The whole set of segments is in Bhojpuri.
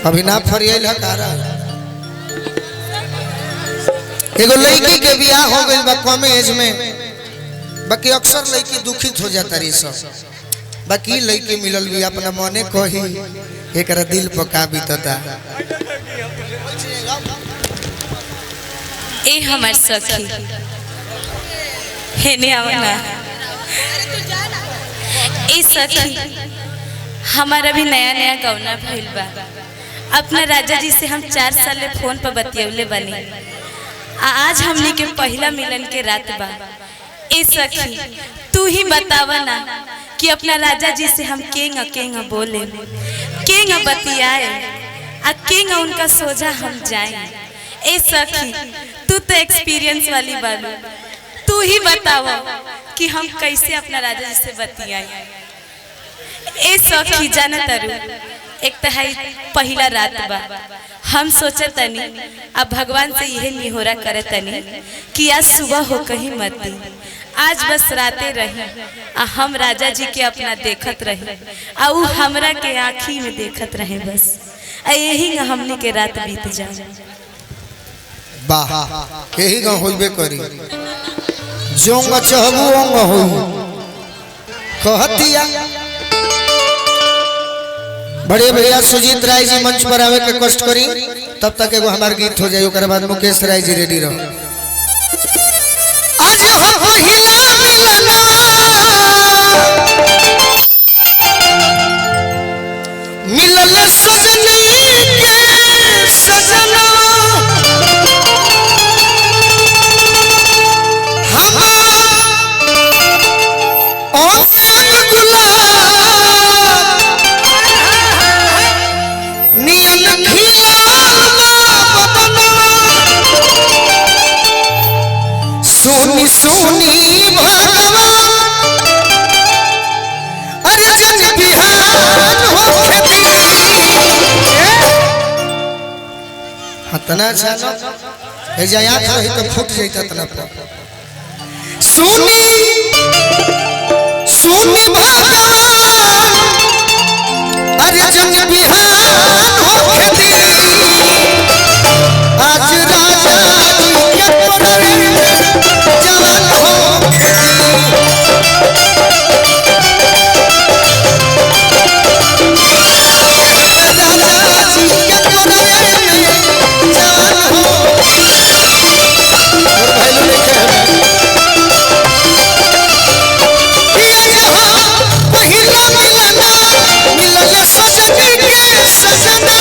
अभी ना फरियल है कारा एगो लड़की के बियाह हो गइल बा कम एज में, बाकी अक्सर लड़की दुखित हो जाता रही सब, बाकी लड़की मिलल भी अपना मने कही एक दिल पर का बीतता। ए हमार सखी हेने आवना ए सखी हमारा भी नया नया गौना भइल बा। अपना राजा जी से हम 4 साल ले फोन पर बतियौले बनी। आज हमनी के पहला मिलन के रात बा। ए सखी तू ही बतावा ना कि अपना राजा जी से हम केंगा केंगा बोले, केंगा बतियाए, आ केंगा उनका सोझा हम जाए। ए सखी तू तो एक्सपीरियंस वाली बालू, तू ही बतावा कि हम कैसे अपना राजा जी से बतियाए। ए सखी जाना तारू एक तहाई पहला रात बा। हम सोचतनी अब भगवान से यह निहोरा करतनी कि आज सुबह हो कहीं मत दी, आज बस राते रही आ हम राजा जी के अपना देखत रही आ उ हमरा के आँखी में देखत रहे बस। यही हमने के रात बीत जाए। वाह यही गाँव होइबे करी जोंग चहबू अंग हो कहतिया। बड़े भैया सुजीत राय जी मंच पर आवे के कष्ट करी, तब तक एगो हमार गीत हो जाए, ओकर बाद मुकेश राय जी रेडी रहो। आज हो पहिला मिलना मिलल सजनी के सजना सोनी सोनी भगवान अरे जन बिहान हो खेती हतना छानो ए जा आंख रही तो फूट जाता तना पर। सोनी सोनी भगवान अरे जन बिहान हो खेती आज राजा जी के परे जवान हो राजा जी के परे जवान हो। और भाई लोग लिखे हैं ये जहां पहिला मिलना मिलल सजनी के सजना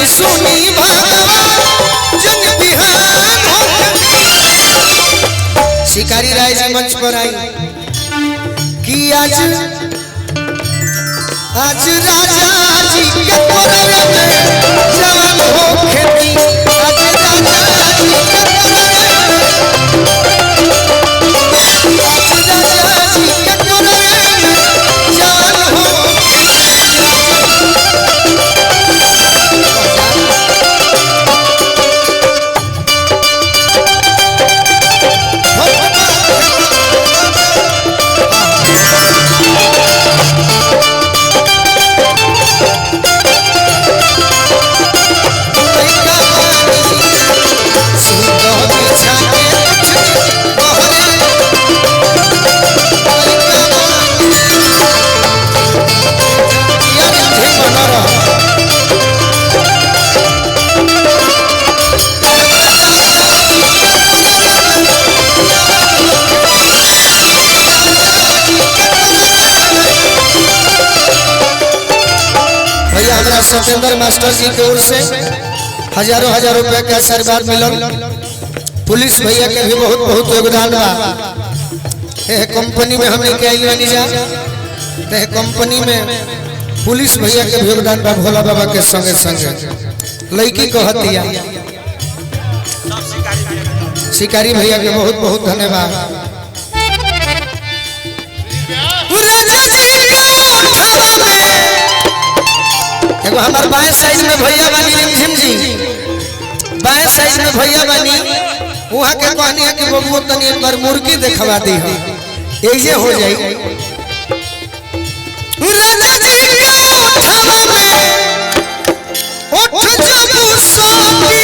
सोनी भगवान जन बिहान हो। शिकारी राय जी मंच पर आई कि आज आज राजा जी के परे में जवान हो खेती आज राजा जी के परे आज राजा जी के परे जवान हो। सत्येंद्र मास्टर जी की ओर से हजारों हजार रुपए का आशीर्वाद मिलल। पुलिस भैया के भी बहुत बहुत योगदान बा। कंपनी में हमने क्या जा कंपनी में पुलिस भैया के भी योगदान बा। भोला बाबा के संगे संगे लड़की कहतिया शिकारी भैया के बहुत बहुत धन्यवाद। वो हमारे बाएं साइड में भैया बानी रिमझिम जी, बाएं साइड में भैया बानी, वहाँ के कहनी है कि बबुआ तनी एक बार मुर्गी देखवा दी है, ऐसे हो जाए। राजा जी का उठावा में उठ जब सोती,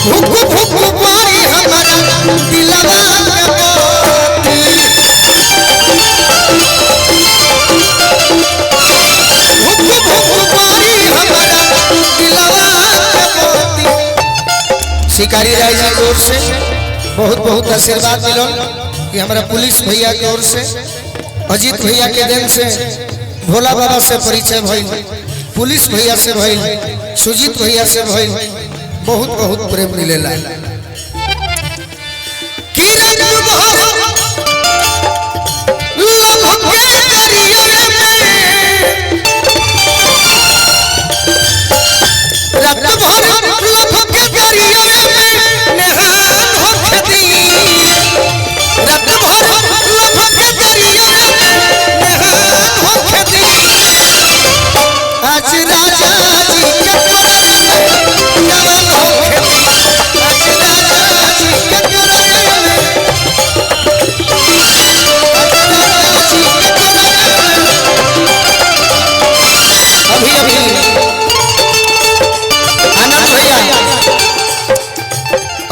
भुक भुक बारी हमारा दिलवा के मोती, भुक भुक बारी हमारा दिलवा के मोती। शिकारी राय जी की ओर से बहुत बहुत आशीर्वाद मिलो कि हमारा पुलिस भैया की ओर से, अजीत भैया के दिन से भोला बाबा से परिचय भइल, पुलिस भैया से भइल, सुजीत भैया से भइल, बहुत बहुत प्रेम मिलेला।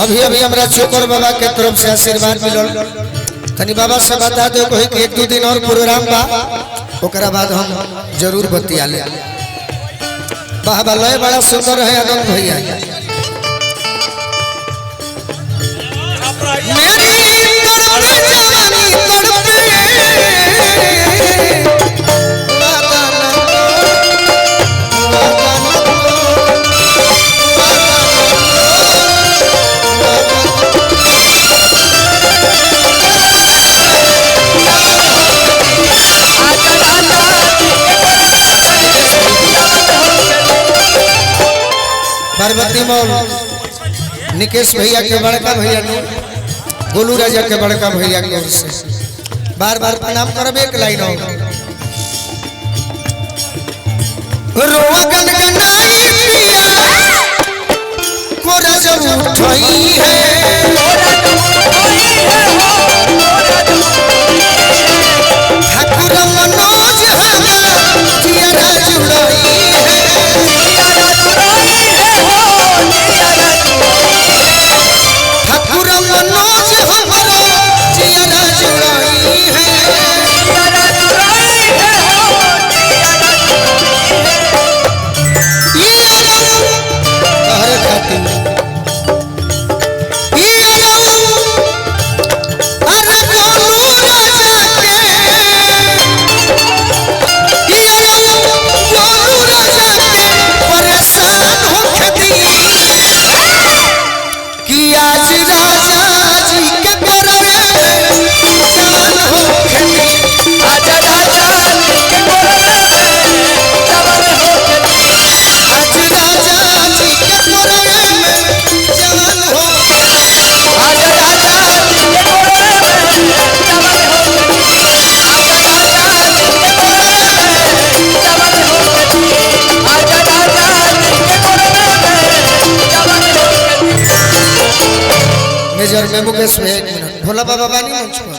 अभी अभी हमरा चोकर बाबा के तरफ से आशीर्वाद मिलल, तनी बाबा से बता दो कोई कि एक दो दिन और प्रोग्राम बा, ओकरा बाद हम जरूर बतिया ले। बाबा लय बड़ा सुंदर है आनंद भैया। मेरी तड़पती जवानी तड़पे, पार्वती मॉल निकेश भैया के बड़का भैया ने, गोलू राजा के बड़का भैया की ओर से बार बार प्रणाम करब। एक लाइन हो रोआ गनगनाई पिया कोरा जरूर उठाई है, ठाकुर मनोज हमारा जिया जुड़ाई है, ठाकुर मनोज हमारा जिया जुड़ाई है। मेजर में मुकेश भोला बाबा बानी मंच।